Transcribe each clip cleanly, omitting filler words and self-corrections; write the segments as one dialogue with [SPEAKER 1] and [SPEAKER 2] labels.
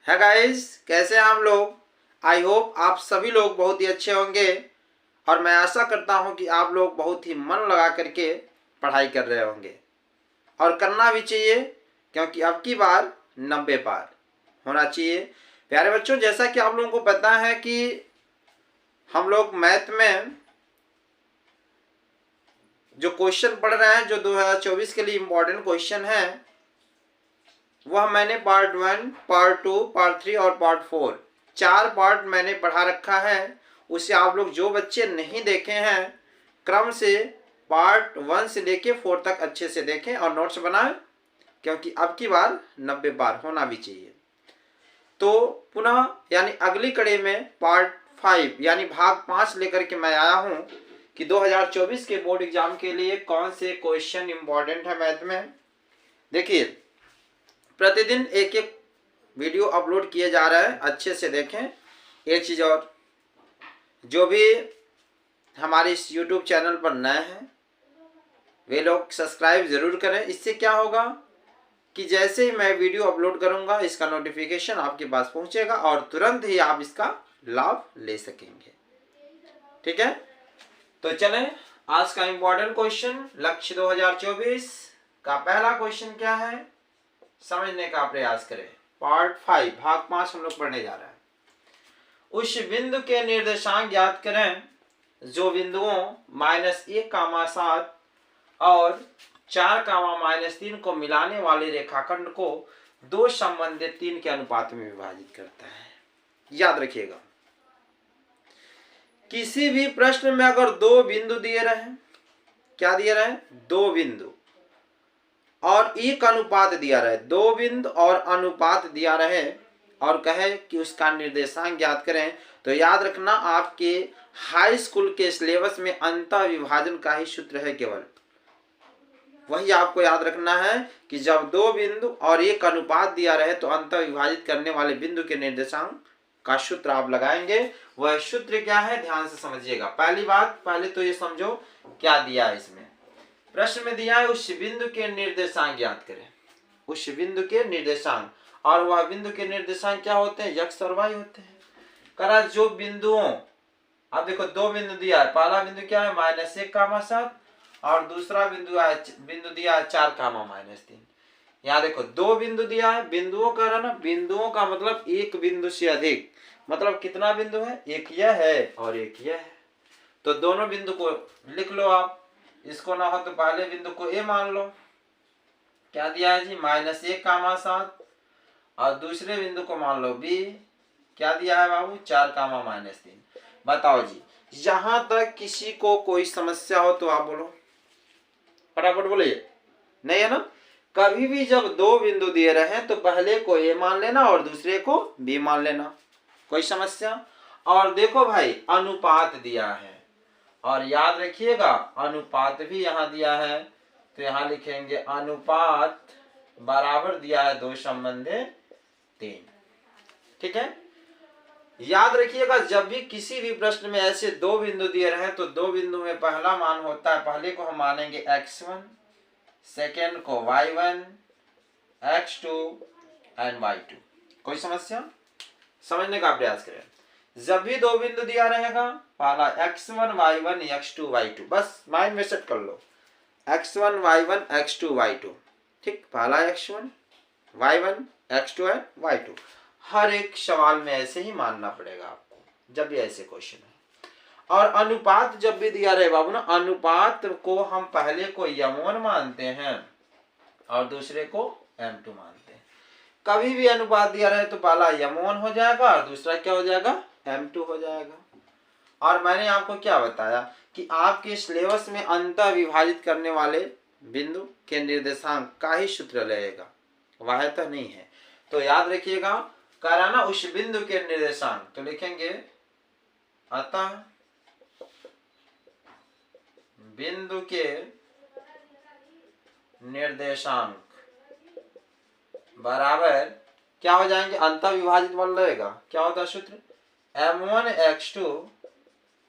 [SPEAKER 1] है गाइस, कैसे हैं आप लोग। आई होप आप सभी लोग बहुत ही अच्छे होंगे और मैं आशा करता हूं कि आप लोग बहुत ही मन लगा करके पढ़ाई कर रहे होंगे और करना भी चाहिए, क्योंकि अब की बार 90 पार होना चाहिए। प्यारे बच्चों, जैसा कि आप लोगों को पता है कि हम लोग मैथ में जो क्वेश्चन पढ़ रहे हैं, जो 2024 के लिए इम्पोर्टेंट क्वेश्चन है, वह मैंने पार्ट 1, पार्ट 2, पार्ट 3 और पार्ट 4 चार पार्ट मैंने पढ़ा रखा है। उसे आप लोग जो बच्चे नहीं देखे हैं, क्रम से पार्ट 1 से लेके 4 तक अच्छे से देखें और नोट्स बनाएं, क्योंकि अब की बार 90 पार होना भी चाहिए। तो पुनः यानी अगली कड़ी में पार्ट 5 यानी भाग 5 लेकर के मैं आया हूं कि 2024 के बोर्ड एग्जाम के लिए कौन से क्वेश्चन इंपॉर्टेंट है मैथ में। देखिए, प्रतिदिन एक एक वीडियो अपलोड किए जा रहे हैं, अच्छे से देखें। एक चीज़ और, जो भी हमारे इस यूट्यूब चैनल पर नए हैं वे लोग सब्सक्राइब ज़रूर करें। इससे क्या होगा कि जैसे ही मैं वीडियो अपलोड करूंगा, इसका नोटिफिकेशन आपके पास पहुंचेगा और तुरंत ही आप इसका लाभ ले सकेंगे। ठीक है, तो चलें आज का इंपॉर्टेंट क्वेश्चन, लक्ष्य 2024 का पहला क्वेश्चन क्या है, समझने का प्रयास करें। पार्ट 5 भाग 5 हम लोग पढ़ने जा रहे हैं। उस बिंदु के निर्देशांक ज्ञात करें जो बिंदुओं -1, 7 और 4, -3 को मिलाने वाले रेखाखंड को दो संबंधित 3 के अनुपात में विभाजित करता है। याद रखिएगा, किसी भी प्रश्न में अगर दो बिंदु दिए रहे, क्या दिए रहे, दो बिंदु और एक अनुपात दिया रहे, दो बिंदु और अनुपात दिया रहे और कहे कि उसका निर्देशांक ज्ञात करें, तो याद रखना आपके हाई स्कूल के सिलेबस में अंतः विभाजन का ही सूत्र है, केवल वही आपको याद रखना है कि जब दो बिंदु और एक अनुपात दिया रहे तो अंतः विभाजित करने वाले बिंदु के निर्देशांक का सूत्र आप लगाएंगे। वह सूत्र क्या है, ध्यान से समझिएगा। पहली बात, पहले तो ये समझो क्या दिया है इसमें। प्रश्न में दिया है उस बिंदु के निर्देशांक ज्ञात करें, उस बिंदु के निर्देशांक, और वह बिंदु के निर्देशांक क्या होते हैं, x और y होते हैं। करा जो बिंदुओं, अब देखो दो बिंदु दिया है, पहला बिंदु क्या है -1, 7 और दूसरा बिंदु दिया है 4, -3। यहाँ देखो दो बिंदु दिया है, बिंदुओं का ना, बिंदुओं का मतलब एक बिंदु से अधिक, मतलब कितना बिंदु है, एक यह है और एक यह है। तो दोनों बिंदु को लिख लो आप, इसको ना हो तो पहले बिंदु को ए मान लो, क्या दिया है जी -1, 7 और दूसरे बिंदु को मान लो बी, क्या दिया है बाबू 4, -3। बताओ जी, यहां तक किसी को कोई समस्या हो तो आप बोलो, फटाफट बोलिए। नहीं है ना, कभी भी जब दो बिंदु दिए रहे तो पहले को ए मान लेना और दूसरे को बी मान लेना, कोई समस्या। और देखो भाई अनुपात दिया है, और याद रखिएगा अनुपात भी यहाँ दिया है, तो यहाँ लिखेंगे अनुपात बराबर दिया है 2/3। ठीक है, याद रखिएगा जब भी किसी भी प्रश्न में ऐसे दो बिंदु दिए रहे तो दो बिंदु में पहला मान होता है, पहले को हम मानेंगे x1, सेकेंड को y1, x2 एंड y2। कोई समस्या, समझने का प्रयास करें। जब भी दो बिंदु दिया रहेगा, पहला x1, y1, x2, y2, बस माइंड में सेट कर लो, x1, y1, x2, y2। ठीक, पहला x1, y1, x2 है y2। हर एक सवाल में ऐसे ही मानना पड़ेगा आपको जब भी ऐसे क्वेश्चन है। और अनुपात जब भी दिया रहे बाबू ना, अनुपात को हम पहले को m1 मानते हैं और दूसरे को m2 मानते हैं। कभी भी अनुपात दिया रहे तो पहला m1 हो जाएगा और दूसरा क्या हो जाएगा, m2 हो जाएगा। और मैंने आपको क्या बताया कि आपके सिलेबस में अंतः विभाजित करने वाले बिंदु के निर्देशांक का ही सूत्र लगेगा, वह तो नहीं है। तो याद रखिएगा, कराना उस बिंदु के निर्देशांक, तो लिखेंगे अतः बिंदु के निर्देशांक बराबर क्या हो जाएंगे, अंतः विभाजित बन रहेगा, क्या होता है सूत्र, m1 x2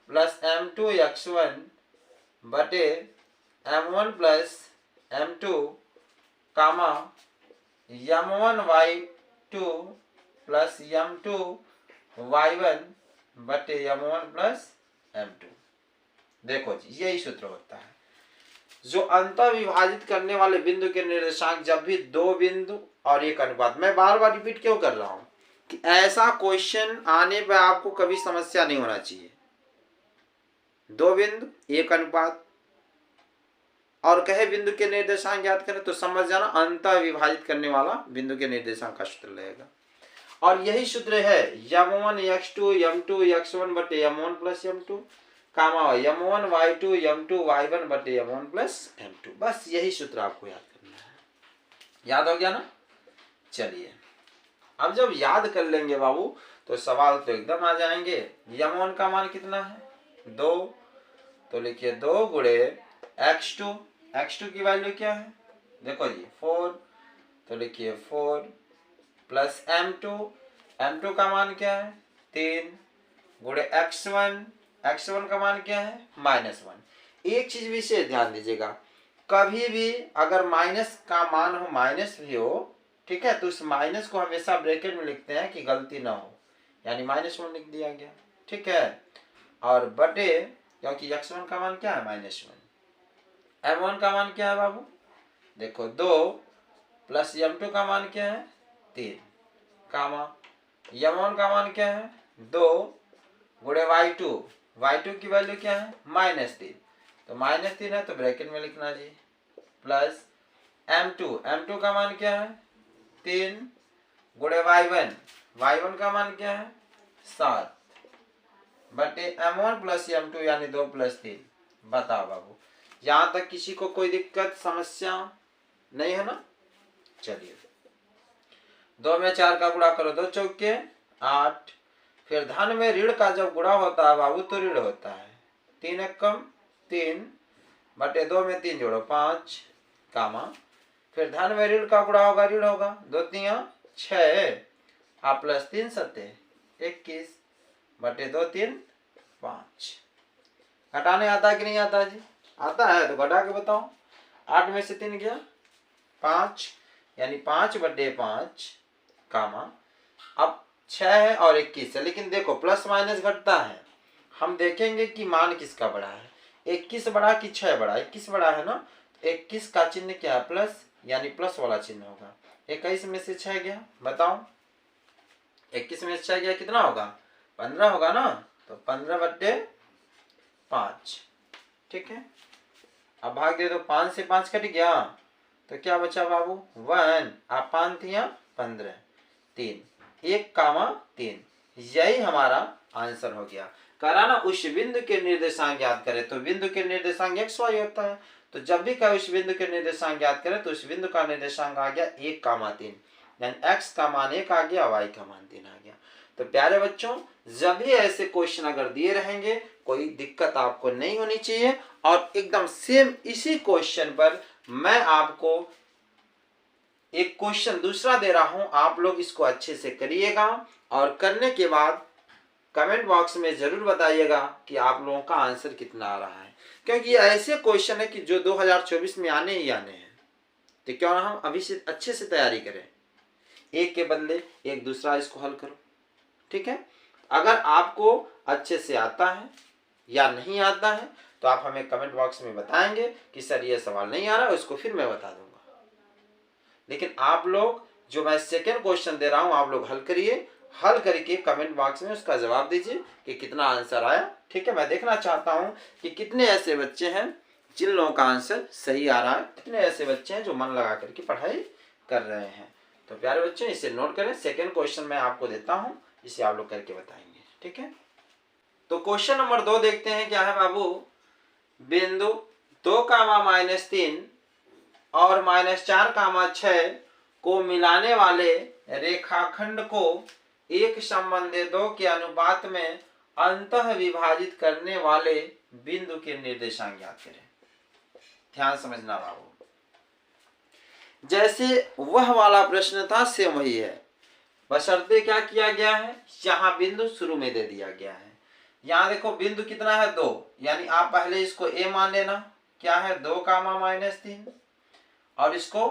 [SPEAKER 1] plus m2 x1 बटे m1 प्लस m2 कामा m1 y2 plus m2 y1 बटे m1 प्लस m2। देखो जी यही सूत्र होता है। जो अंतः विभाजित करने वाले बिंदु के निर्देशांक जब भी दो बिंदु और एक अनुपात, मैं बार बार रिपीट क्यों कर रहा हूं कि ऐसा क्वेश्चन आने पर आपको कभी समस्या नहीं होना चाहिए। दो बिंदु एक अनुपात और कहे बिंदु के निर्देशांक ज्ञात करें तो समझ जाना अंतः विभाजित करने वाला बिंदु के निर्देशांक का सूत्र रहेगा। और यही सूत्र है m1 x2 m2 x1 बटे m1 प्लस m2 कामा m1 y2 m2 y1 बटे m1 प्लस m2। बस यही सूत्र आपको याद करना है। याद हो गया ना? चलिए अब जब याद कर लेंगे बाबू तो सवाल तो एकदम आ जाएंगे। m1 का मान कितना है? 2, तो लिखिए 2 गुणे x2, x2 की वैल्यू क्या है? देखो जी 4, तो लिखिए 4 प्लस m2, m2 का मान क्या है? 3 गुणे x1, x1 का मान क्या है? -1। एक चीज विशेष ध्यान दीजिएगा, कभी भी अगर माइनस का मान हो, माइनस भी हो, ठीक है, तो उस माइनस को हमेशा ब्रैकेट में लिखते हैं कि गलती ना हो, यानी -1 लिख दिया गया, ठीक है। और बटे, क्योंकि x1 का मान क्या है? -1। m1 का मान क्या है बाबू? देखो 2 प्लस m2 का मान क्या है? 3 कामा m1 का मान क्या है? 2 गुणे y2, y2 की वैल्यू क्या है? -3, तो -3 है तो ब्रैकेट में लिखना जी, प्लस m2, m2 का मान क्या है? 3 गुणे y1, y1 का मान क्या है? 7 बटे m1 प्लस m2 यानी 2 प्लस 3। बताओ बाबू, यहां तक किसी को कोई दिक्कत समस्या नहीं है ना? चलिए 2 में 4 का गुणा करो, 2 चौके 8, फिर धन में ऋण का जब गुणा होता है बाबू तो ऋण होता है, 3 एकम 3 बटे 2 में 3 जोड़ो 5 कामा, फिर धन में ऋण का गुणा होगा, ऋण होगा, 2 3 6 आप प्लस 3 सत्ते 21 बटे 2 3 5। घटाने आता है कि नहीं आता जी? आता है तो घटा के बताओ। 8 में से 3 गया 5, यानी 5 बटे 5 कामा, अब 6 है और 21 है, लेकिन देखो प्लस माइनस घटता है, हम देखेंगे कि मान किसका बड़ा है, 21 बड़ा कि 6 बड़ा? 21 बड़ा है ना, 21 का चिन्ह क्या है? प्लस, यानी प्लस वाला चिन्ह होगा। 21 में से 6 गया, बताओ 21 में से 6 गया कितना होगा? 15 होगा ना, तो 15 बटे 5, ठीक है। अब भाग दे दो, 5 से 5 कट गया तो क्या बचा बाबू? 1, आप 5 थिया 15, 3 1 कामा 3, यही हमारा आंसर हो गया। करा ना, उस बिंदु के निर्देशांक याद करें तो बिंदु के निर्देशांक x y होता है, तो जब भी कहे उस बिंदु के निर्देशांक याद करें तो उस बिंदु का निर्देशांक आ गया 1 कामा 3, यानी x का मान 1 आ गया, y का मान 3 आ गया। तो प्यारे बच्चों, जब भी ऐसे क्वेश्चन अगर दिए रहेंगे कोई दिक्कत आपको नहीं होनी चाहिए, और एकदम सेम इसी क्वेश्चन पर मैं आपको एक क्वेश्चन दूसरा दे रहा हूं, आप लोग इसको अच्छे से करिएगा और करने के बाद कमेंट बॉक्स में जरूर बताइएगा कि आप लोगों का आंसर कितना आ रहा है, क्योंकि ये ऐसे क्वेश्चन है कि जो 2024 में आने ही आने हैं। तो क्यों ना हम अभी से अच्छे से तैयारी करें, एक के बदले एक दूसरा इसको हल करो, ठीक है। अगर आपको अच्छे से आता है या नहीं आता है तो आप हमें कमेंट बॉक्स में बताएंगे कि सर ये सवाल नहीं आ रहा है, उसको फिर मैं बता दूंगा। लेकिन आप लोग, जो मैं सेकेंड क्वेश्चन दे रहा हूं, आप लोग हल करिए, हल करके कमेंट बॉक्स में उसका जवाब दीजिए कि कितना आंसर आया, ठीक है। मैं देखना चाहता हूं कि कितने ऐसे बच्चे हैं जिन लोगों का आंसर सही आ रहा है, कितने ऐसे बच्चे हैं जो मन लगा करके पढ़ाई कर रहे हैं। तो प्यारे बच्चे इसे नोट करें, सेकेंड क्वेश्चन मैं आपको देता हूँ, इसे आप लोग करके बताएंगे, ठीक है। तो क्वेश्चन नंबर 2 देखते हैं क्या है बाबू। बिंदु 2, -3 और -4, 6 को मिलाने वाले रेखाखंड को एक संबंधी 2 के अनुपात में अंतः विभाजित करने वाले बिंदु के निर्देशांक ज्ञात करें। ध्यान समझना बाबू, जैसे वह वाला प्रश्न था सेम वही है, बशर्ते क्या किया गया है, यहाँ बिंदु शुरू में दे दिया गया है। यहाँ देखो बिंदु कितना है? 2, यानी आप पहले इसको a मान लेना, क्या है? 2, -3, और इसको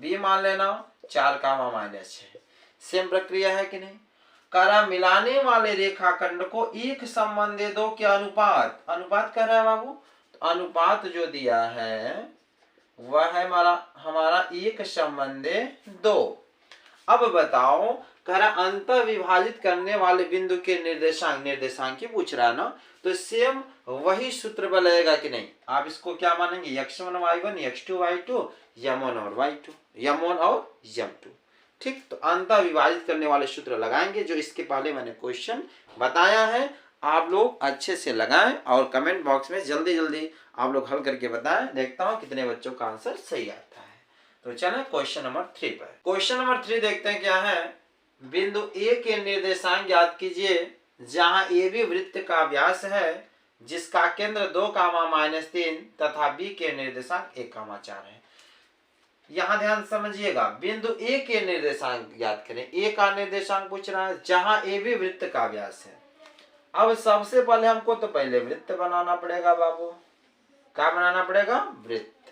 [SPEAKER 1] b मान लेना 4, -6। सेम प्रक्रिया है कि नहीं? करा मिलाने वाले रेखाखंड को एक संबंधी दो के अनुपात, अनुपात कह रहा है बाबू, तो अनुपात जो दिया है वह है हमारा एक संबंधी दो। अब बताओ, कह रहा अंत विभाजित करने वाले बिंदु के निर्देशांक, निर्देशांक ही पूछ रहा है ना, तो सेम वही सूत्र बनेगा कि नहीं। आप इसको क्या मानेंगे, x1 y1 x2 y2 m1 और y2, m1 और m2। ठीक, तो अंत विभाजित करने वाले सूत्र लगाएंगे, जो इसके पहले मैंने क्वेश्चन बताया है। आप लोग अच्छे से लगाएं और कमेंट बॉक्स में जल्दी जल्दी आप लोग हल करके बताएं, देखता हूं कितने बच्चों का आंसर सही आता है। तो चलें क्वेश्चन नंबर 3 पर। क्वेश्चन नंबर 3 देखते हैं क्या है। बिंदु ए के निर्देशांक ज्ञात कीजिए जहां ए बी वृत्त का व्यास है जिसका केंद्र 2, तथा बी के निर्देशांक 1, 4 है। यहां ध्यान समझिएगा, बिंदु ए के निर्देशांक ज्ञात करें। ए का निर्देशांक पूछ रहा है जहां ए बी वृत्त का व्यास है। अब सबसे पहले हमको तो पहले वृत्त बनाना पड़ेगा बाबू। क्या बनाना पड़ेगा, वृत्त।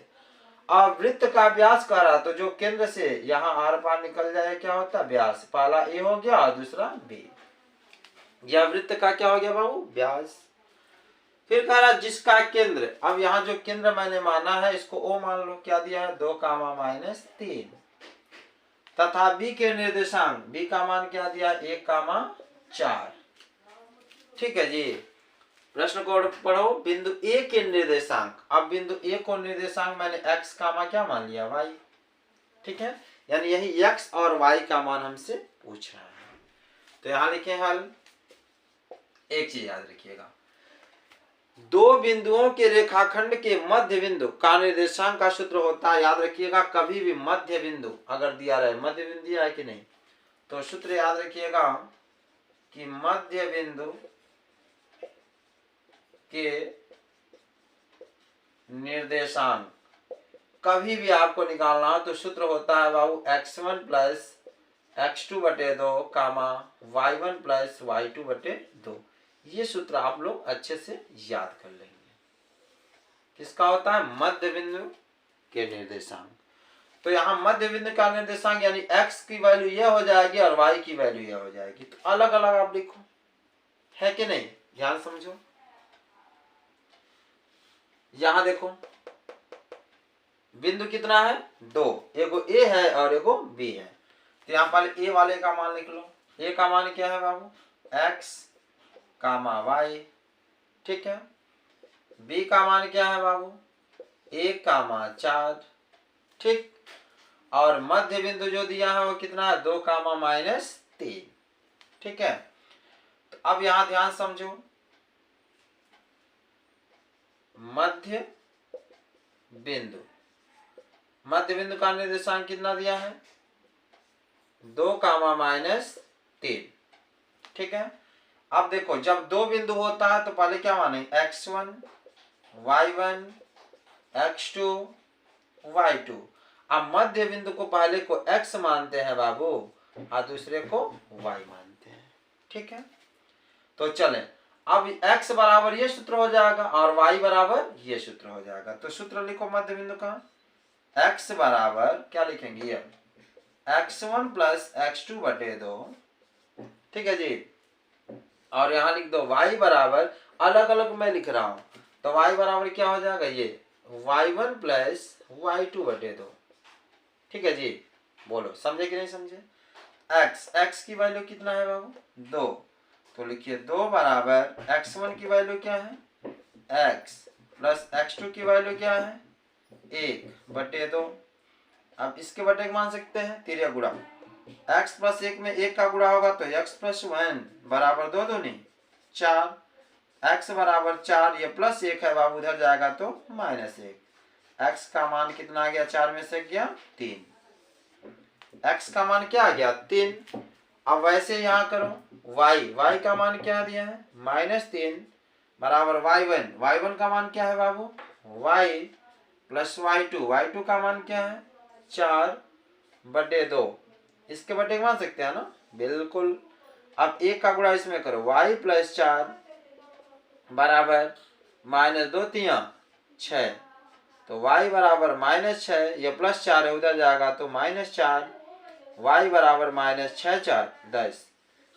[SPEAKER 1] अब वृत्त का व्यास कर रहा, तो जो केंद्र से यहाँ आर पार निकल जाए क्या होता है, व्यास। पहला ए हो गया और दूसरा बी। यह वृत्त का क्या हो गया बाबू, व्यास। फिर कह रहा जिसका केंद्र, अब यहाँ जो केंद्र मैंने माना है इसको ओ मान लो, क्या दिया है 2, तथा बी के निर्देशांक, बी का मान क्या दिया 1, 4। ठीक है जी। प्रश्न को पढ़ो, बिंदु ए के निर्देशांक। अब बिंदु ए को निर्देशांक मैंने x कामा क्या मान लिया y। ठीक है, यानी यही x और y का मान हमसे पूछ रहा है। तो यहां लिखे हल। एक चीज याद रखिएगा, दो बिंदुओं के रेखाखंड के मध्य बिंदु का निर्देशांक का सूत्र होता है, याद रखिएगा, कभी भी मध्य बिंदु अगर दिया रहे, मध्य बिंदु दिया है कि नहीं, तो सूत्र याद रखिएगा कि मध्य बिंदु के निर्देशांक कभी भी आपको निकालना हो तो सूत्र होता है बाबू x1 plus x2/2 y1 plus y2/2। ये सूत्र आप लोग अच्छे से याद कर लेंगे। किसका होता है, मध्य बिंदु के निर्देशांक। तो यहाँ मध्य बिंदु का निर्देशांक यानी x की वैल्यू यह हो जाएगी और y की वैल्यू यह हो जाएगी। तो अलग अलग आप लिखो, है कि नहीं, ध्यान समझो। यहां देखो बिंदु कितना है, 2, एगो ए है और एगो बी है। तो यहाँ पर ए वाले का मान लिख लो। ए का मान क्या है बाबू, x, y। ठीक है, बी का मान क्या है बाबू 1, 4। ठीक, और मध्य बिंदु जो दिया है वो कितना है 2, -3। ठीक है, तो अब यहां ध्यान समझो, मध्य बिंदु, मध्य बिंदु का निर्देशांक कितना दिया है 2, -3। ठीक है, अब देखो जब दो बिंदु होता है तो पहले क्या माने x1 y1 x2 y2। अब मध्य बिंदु को पहले को x मानते हैं बाबू और दूसरे को y मानते हैं। ठीक है, तो चलें, अब x बराबर ये सूत्र हो जाएगा और y बराबर ये सूत्र हो जाएगा। तो सूत्र लिखो मध्य बिंदु का, x बराबर क्या लिखेंगे ये x1 प्लस x2/2। ठीक है जी, और यहां लिख दो y बराबर, अलग अलग मैं लिख रहा हूं, तो y बराबर क्या हो जाएगा ये y1 प्लस y2/2। ठीक है जी, बोलो समझे कि नहीं समझे। x की वैल्यू कितना है बाबू 2, तो लिखिए 2 बराबर x1 की वैल्यू क्या है x प्लस x2 की वैल्यू क्या है 1/2। अब इसके बटे मान सकते हैं तिर्या गुणा, x प्लस 1 में 1 का गुणा होगा तो x प्लस 1 बराबर 2 दूनी 4। x बराबर 4, ये प्लस 1 है बाबू, उधर जाएगा तो -1। x का मान कितना आ गया, 4 में से गया 3। x का मान क्या आ गया 3। अब वैसे यहाँ करो, y का मान क्या दिया है -3 बराबर y1 का मान क्या है बाबू y प्लस y2 का मान क्या है 4/2। इसके बटे मान सकते हैं ना, बिल्कुल। अब 1 का गुणा इसमें करो, y प्लस 4 बराबर -2 3 6, तो y बराबर -6, ये प्लस 4 है उधर जाएगा तो -4, y बराबर -6 4 10,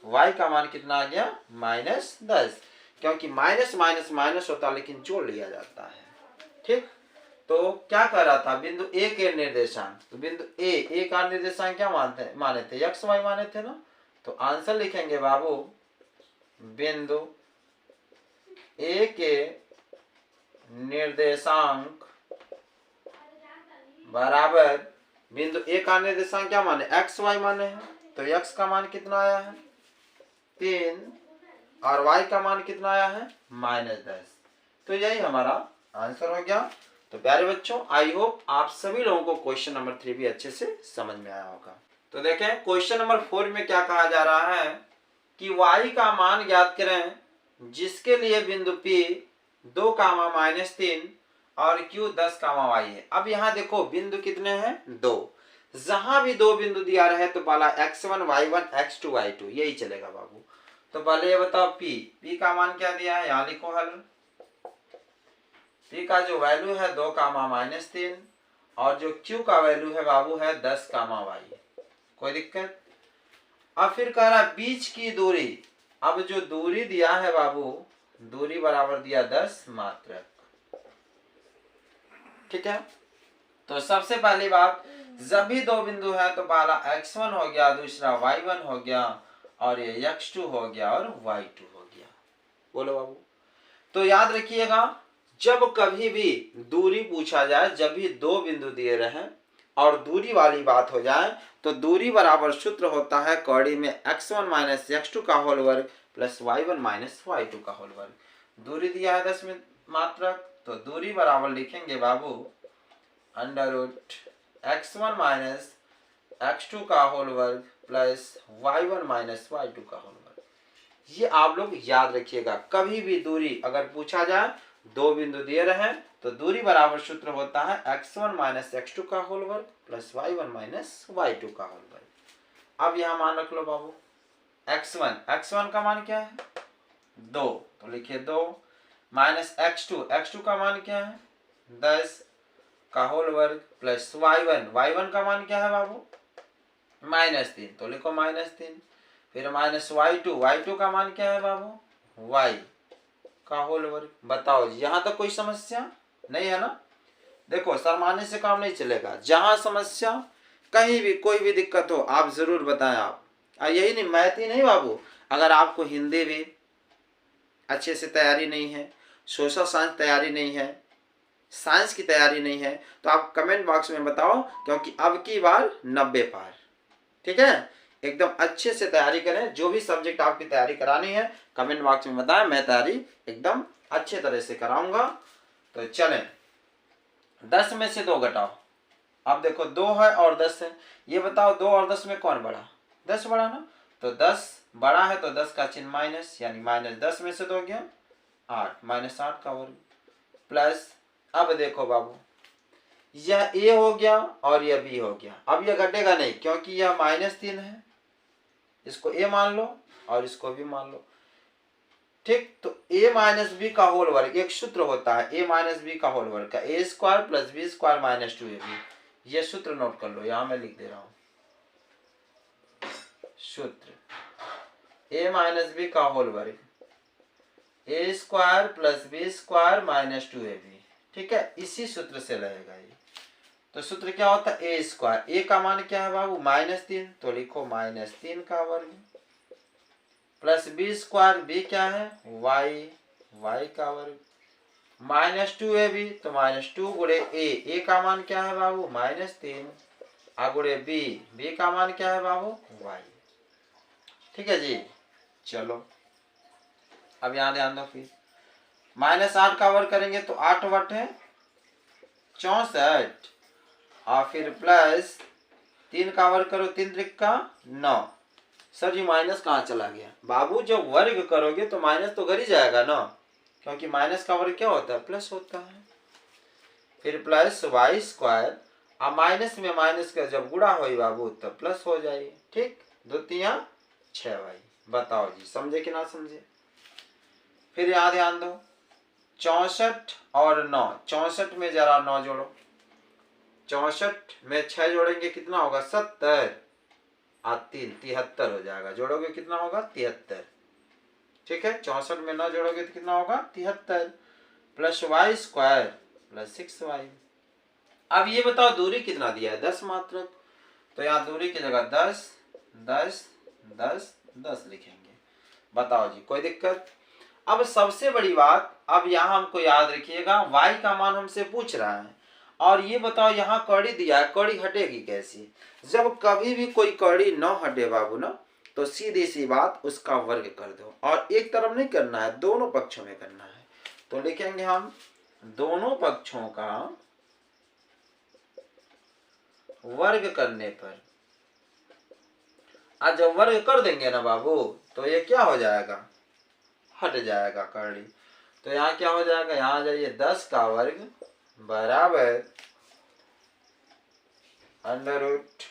[SPEAKER 1] y का मान कितना आ गया -10, क्योंकि माइनस माइनस माइनस होता लेकिन जोड़ लिया जाता है। ठीक, तो क्या कर रहा था, बिंदु ए के निर्देशांक, तो बिंदु ए का निर्देशांक क्या माने थे, एक्स वाई माने थे ना। तो आंसर लिखेंगे बाबू, बिंदु ए के निर्देशांक बराबर, बिंदु ए का निर्देशांक क्या माने, एक्स वाई माने हैं, तो एक्स का मान कितना आया है 3 और वाई का मान कितना आया है -10। तो यही हमारा आंसर हो गया। तो प्यारे बच्चों, आई होप आप सभी लोगों को क्वेश्चन नंबर 3 भी अच्छे से समझ में आया होगा। तो देखें क्वेश्चन नंबर 4 में क्या कहा जा रहा है कि y का मान ज्ञात करें जिसके लिए बिंदु P 2, -3 और Q 10, y है। अब यहाँ देखो बिंदु कितने हैं 2, जहां भी 2 बिंदु दिया रहे तो वाला x1 y1 x2 y2 यही चलेगा बाबू। तो पहले ये बताओ P का मान क्या दिया है, यहाँ लिखो हल। P का जो वैल्यू है 2, -3 और जो Q का वैल्यू है बाबू है 10, y। कोई दिक्कत। अब फिर कह रहा बीच की दूरी, अब जो दूरी दिया है बाबू, दूरी बराबर दिया 10 मात्रक। ठीक है, तो सबसे पहली बात, जब भी 2 बिंदु है तो पहला x1 हो गया, दूसरा y1 हो गया और ये x2 हो गया और y2 हो गया। बोलो बाबू। तो याद रखिएगा, जब कभी भी दूरी पूछा जाए, जब भी 2 बिंदु दिए रहे और दूरी वाली बात हो जाए तो दूरी बराबर सूत्र होता है कौड़ी में x1 - x2 का होल वर्ग प्लस y1 - y2 का होल वर्ग। दूरी दिया है 10 में मात्रक, तो दूरी बराबर लिखेंगे बाबू √x1 - x2 का होल वर्ग प्लस y1 - y2 का होल वर्ग। ये आप लोग याद रखिएगा, कभी भी दूरी अगर पूछा जाए, 2 बिंदु दिए रहे तो दूरी बराबर सूत्र होता है x1 - x2 का होल वर्ग प्लस y1 - y2 का होल वर्ग। अब यहाँ मान रख लो बाबू, x1 का मान क्या है 2, तो लिखिए 2 माइनस x2 का मान क्या है 10 का होल वर्ग प्लस y1 का मान क्या है बाबू -3, तो लिखो -3। फिर माइनस y2 का मान क्या है बाबू y का होल वर्ग। बताओ जी, यहाँ तक कोई समस्या नहीं है ना। देखो सरमाने से काम नहीं चलेगा, जहां समस्या कहीं भी कोई भी दिक्कत हो आप जरूर बताएं। आप यही नहीं, मैथ ही नहीं बाबू, अगर आपको हिंदी भी अच्छे से तैयारी नहीं है, सोशल साइंस तैयारी नहीं है, साइंस की तैयारी नहीं है, तो आप कमेंट बॉक्स में बताओ, क्योंकि अब की बार 90 पार। ठीक है, एकदम अच्छे से तैयारी करें। जो भी सब्जेक्ट आपकी तैयारी करानी है कमेंट बॉक्स में बताएं, मैं तैयारी एकदम अच्छे तरह से कराऊंगा। तो चलें, 10 में से 2 घटाओ। अब देखो 2 है और 10 है, ये बताओ 2 और 10 में कौन बड़ा, 10 बड़ा ना। तो 10 बड़ा है तो 10 का चिन्ह माइनस, यानी -10 में से 2 गया 8, -8 का वर्ग प्लस। अब देखो बाबू, यह a हो गया और यह b हो गया। अब यह घटेगा नहीं क्योंकि यह -3 है, इसको a मान लो और इसको भी मान लो। ठीक, तो a - b का होल वर्ग, एक सूत्र होता है a - b का होल वर्ग का, a² + b² - 2ab। यह सूत्र नोट कर लो, यहां मैं लिख दे रहा हूं सूत्र a - b का होल वर्ग a² + b² - 2ab। ठीक है, इसी सूत्र से रहेगा ये। तो सूत्र क्या होता है a², a का मान क्या है बाबू -3, तो लिखो -3 का वर्ग प्लस b², b क्या है y का वर्ग -2ab, तो -2 गुणे a का मान क्या है बाबू -3 गुणे b का मान क्या है बाबू y। ठीक है जी, चलो अब यहाँ ध्यान दो। फिर -8 का वर्ग करेंगे तो 8 वट है 64 और फिर प्लस 3 का वर्ग करो 3 त्रिक का 9। सर जी माइनस कहाँ चला गया बाबू, जब वर्ग करोगे तो माइनस तो घर ही जाएगा ना, क्योंकि माइनस का वर्ग क्या होता है प्लस होता है। फिर प्लस y², अब माइनस में माइनस का जब गुणा हो बाबू तो प्लस हो जाएगी। ठीक, 2 तिया 6y। बताओ जी समझे कि ना समझे। फिर यहाँ ध्यान दो, 64 और 9, 64 में जरा 9 जोड़ो, 64 में 6 जोड़ेंगे कितना होगा 70 और 3 73 हो जाएगा। जोड़ोगे कितना होगा 73। ठीक है, 64 में 9 जोड़ोगे तो कितना होगा 73 plus y square plus 6y। अब ये बताओ दूरी कितना दिया है 10 मात्रक, तो यहाँ दूरी की जगह 10 10 10 10 लिखेंगे। बताओ जी कोई दिक्कत। अब सबसे बड़ी बात, अब यहाँ हमको याद रखिएगा y का मान हमसे पूछ रहा है और ये बताओ यहाँ कड़ी दिया है, कड़ी हटेगी कैसे। जब कभी भी कोई कड़ी न हटे बाबू ना, तो सीधी सी बात उसका वर्ग कर दो, और एक तरफ नहीं करना है, दोनों पक्षों में करना है। तो लिखेंगे हम दोनों पक्षों का वर्ग करने पर, आज जब वर्ग कर देंगे ना बाबू तो ये क्या हो जाएगा, हट जाएगा कड़ी। तो यहाँ क्या हो जाएगा, यहाँ जाइए 10 का वर्ग बराबर under root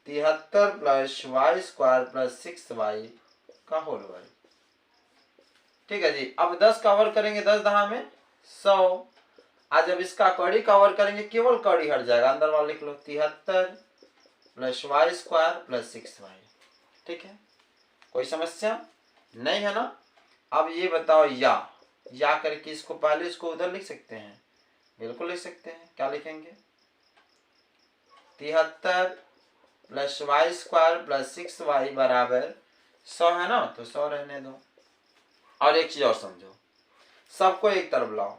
[SPEAKER 1] 73 plus y square plus 6y का होल वर्ग। ठीक है जी। अब 10 का वर्ग करेंगे 10 दहा में 100। आज जब इसका कड़ी का वर्ग करेंगे केवल कड़ी हट जाएगा, अंदर वाला लिख लो 73 plus y square plus 6y। ठीक है, कोई समस्या नहीं है ना। अब ये बताओ या करके इसको पहले इसको उधर लिख सकते हैं, बिल्कुल लिख सकते हैं। क्या लिखेंगे 73 plus y square plus 6y बराबर 100 है ना, तो 100 रहने दो। और एक चीज और समझो, सबको एक तरफ लाओ,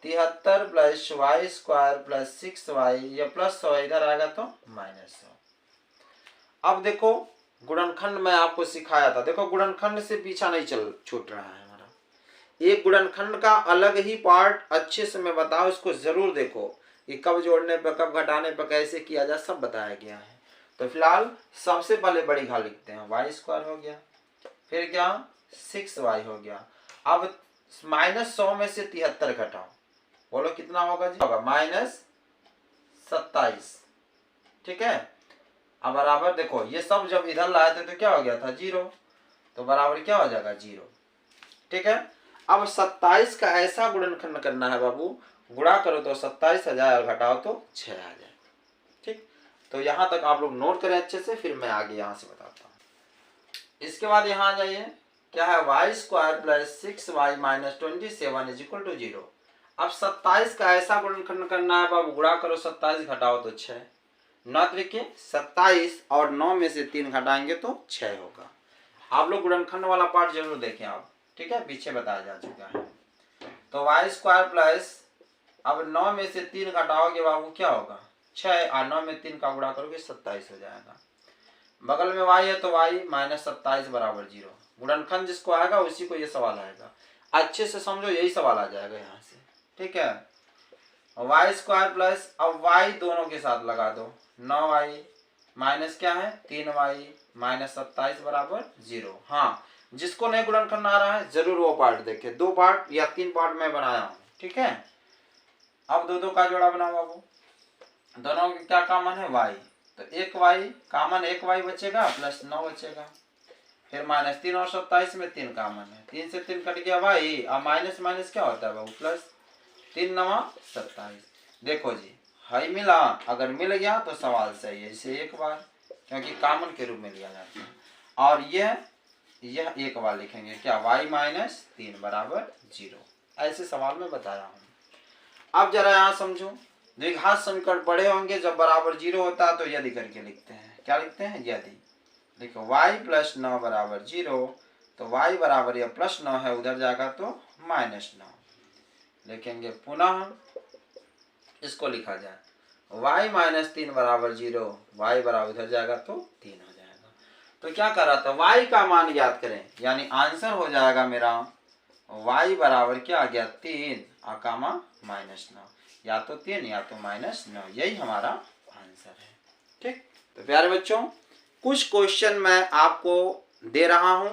[SPEAKER 1] 73 plus y square plus 6y, ये प्लस 100 इधर आएगा तो माइनस 100। अब देखो गुणनखंड में आपको सिखाया था, देखो गुणनखंड से पीछा नहीं छूट रहा है हमारा। एक गुणनखंड का अलग ही पार्ट अच्छे से मैं बताऊं, इसको जरूर देखो कि कब जोड़ने पर कब घटाने पर कैसे किया जाए, सब बताया गया है। तो फिलहाल सबसे पहले बड़ी घा लिखते हैं, वाई स्क्वायर हो गया, फिर क्या 6y हो गया। अब माइनस 100 में से 73 घटाओ, बोलो कितना होगा जी, होगा माइनस 27। ठीक है, अब बराबर देखो ये सब जब इधर लाए थे तो क्या हो गया था 0, तो बराबर क्या हो जाएगा 0। ठीक है, अब 27 का ऐसा गुणनखंड करना है बाबू, गुणा करो तो 27 आ जाए और घटाओ तो 6 आ जाए। ठीक, तो यहाँ तक आप लोग नोट करें अच्छे से, फिर मैं आगे यहाँ से बताता हूँ। इसके बाद यहाँ आ जाइए, क्या है y square plus 6y minus 27 is equal to 0। अब 27 का ऐसा गुणनखंड करना है बाबू, गुणा करो 27 घटाओ तो 6। नोट रखिए 27 और 9 में से 3 घटाएंगे तो 6 होगा। आप लोग गुणनखंड वाला पार्ट जरूर देखें आप, ठीक है, पीछे बताया जा चुका है। तो वाई स्क्वायर प्लस, अब 9 में से 3 घटाओगे बाबू क्या होगा 6, और 9 में 3 का गुणा करोगे 27 हो जाएगा। बगल में y है तो y माइनस 27 बराबर 0। गुणनखंड जिसको आएगा उसी को ये सवाल आएगा, अच्छे से समझो, यही सवाल आ जाएगा यहाँ से। ठीक है, वाई स्क्वायर प्लस, अब y दोनों के साथ लगा दो, 9y माइनस क्या है 3y माइनस 27 बराबर 0। हाँ, जिसको नहीं गुणनखंड आ रहा है जरूर वो पार्ट देखे, 2 पार्ट या 3 पार्ट मैं बनाया हूँ। ठीक है, अब दो का जोड़ा बनाओ बाबू, दोनों के क्या कॉमन है y, तो एक y कॉमन, एक y बचेगा प्लस 9 बचेगा, फिर माइनस 3 और 27 में 3 कॉमन है, 3 से 3 कट गया y, अब माइनस माइनस क्या होता है बाबू प्लस, 3 9 27। देखो जी है मिला, अगर मिल गया तो सवाल सही है, इसे एक बार क्योंकि कॉमन के रूप में लिया जाता है, और यह एक बार लिखेंगे क्या y माइनस 3 बराबर 0। ऐसे सवाल में बताया हूँ। अब जरा यहाँ समझो, द्विघात समीकरण पढ़े होंगे, जब बराबर 0 होता है तो यदि करके लिखते हैं। क्या लिखते हैं यदि, देखो y प्लस 9 बराबर 0, तो y बराबर यह प्लस 9 है, उधर जाएगा तो माइनस 9 लिखेंगे। पुनः इसको लिखा जाए y माइनस 3 बराबर 0, y बराबर उधर जाएगा तो 3 हो जाएगा। तो क्या कर रहा था, y का मान याद करें, यानी आंसर हो जाएगा मेरा y बराबर क्या आ गया 3 और कामा माइनस 9, या तो 3 या तो माइनस 9, यही हमारा आंसर है। ठीक, तो प्यारे बच्चों कुछ क्वेश्चन मैं आपको दे रहा हूं,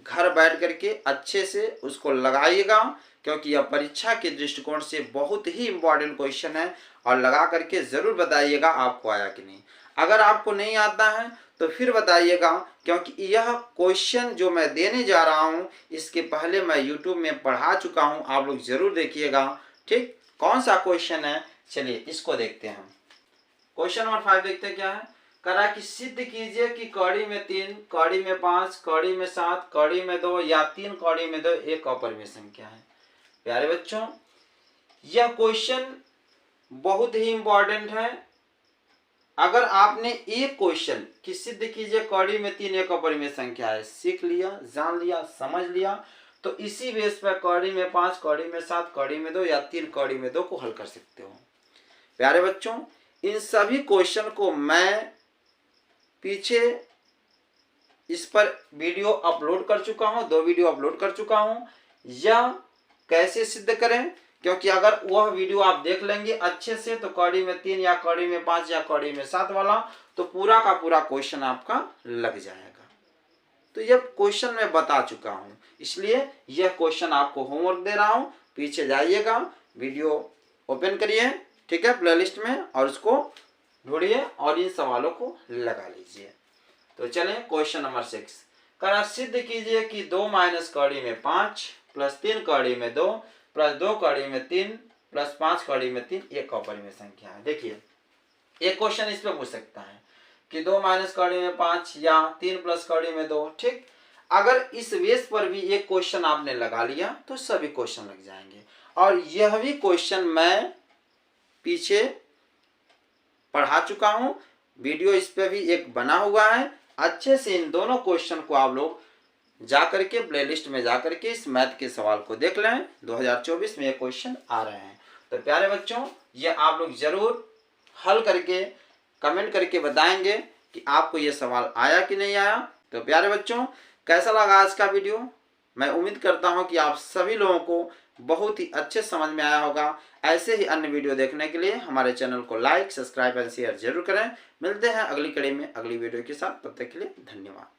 [SPEAKER 1] घर बैठ करके अच्छे से उसको लगाइएगा, क्योंकि यह परीक्षा के दृष्टिकोण से बहुत ही इम्पोर्टेंट क्वेश्चन है, और लगा करके जरूर बताइएगा आपको आया कि नहीं। अगर आपको नहीं आता है तो फिर बताइएगा, क्योंकि यह क्वेश्चन जो मैं देने जा रहा हूं इसके पहले मैं YouTube में पढ़ा चुका हूं, आप लोग जरूर देखिएगा। ठीक, कौन सा क्वेश्चन है, चलिए इसको देखते हैं हम। क्वेश्चन नंबर 5 देखते हैं क्या है, करा कि सिद्ध कीजिए कि कड़ी में 3, कड़ी में 5, कड़ी में 7, कड़ी में 2 या 3 कड़ी में 2 एक अपरिमेय संख्या है। प्यारे बच्चों, यह क्वेश्चन बहुत ही इंपॉर्टेंट है। अगर आपने एक क्वेश्चन कि सिद्ध कीजिए कड़ी में 3 एक अपरिमेय संख्या है सीख लिया, जान लिया, समझ लिया, तो इसी बेस पर कड़ी में 5, कड़ी में 7, कड़ी में 2 या 3 कड़ी में 2 को हल कर सकते हो। प्यारे बच्चों, इन सभी क्वेश्चन को मैं पीछे इस पर वीडियो अपलोड कर चुका हूं, 2 वीडियो अपलोड कर चुका हूं। यह कैसे सिद्ध करें, क्योंकि अगर वह वीडियो आप देख लेंगे अच्छे से तो कड़ी में 3 या कड़ी में 5 या कड़ी में 7 वाला तो पूरा का पूरा क्वेश्चन आपका लग जाएगा। तो यह क्वेश्चन मैं बता चुका हूं, इसलिए यह क्वेश्चन आपको होमवर्क दे रहा हूं। पीछे जाइएगा, वीडियो ओपन करिए, ठीक है, प्लेलिस्ट में, और उसको ढूंढिए और इन सवालों को लगा लीजिए। तो चलें क्वेश्चन नंबर 6, करा सिद्ध कीजिए कि 2 माइनस कड़ी में 5 प्लस 3 कड़ी में 2 प्लस 2 कड़ी में 3 प्लस 5 कड़ी में 3 एक अपरिमेय संख्या है। देखिए, एक क्वेश्चन इस पे पूछ सकता है कि 2 माइनस कड़ी में 5 या 3 प्लस कड़ी में 2, ठीक। अगर इस बेस पर भी एक क्वेश्चन आपने लगा लिया तो सभी क्वेश्चन लग जाएंगे। और यह भी क्वेश्चन मैं पीछे पढ़ा चुका हूं, वीडियो इस पे भी एक बना हुआ है। अच्छे से इन दोनों क्वेश्चन को आप लोग जाकर के प्लेलिस्ट में जाकर के इस मैथ के सवाल को देख लें। 2024 में ये क्वेश्चन आ रहे हैं। तो प्यारे बच्चों, ये आप लोग जरूर हल करके कमेंट करके बताएंगे कि आपको ये सवाल आया कि नहीं आया। तो प्यारे बच्चों, कैसा लगा आज का वीडियो? मैं उम्मीद करता हूँ कि आप सभी लोगों को बहुत ही अच्छे समझ में आया होगा। ऐसे ही अन्य वीडियो देखने के लिए हमारे चैनल को लाइक, सब्सक्राइब एंड शेयर जरूर करें। मिलते हैं अगली कड़ी में अगली वीडियो के साथ, तब तक के लिए धन्यवाद।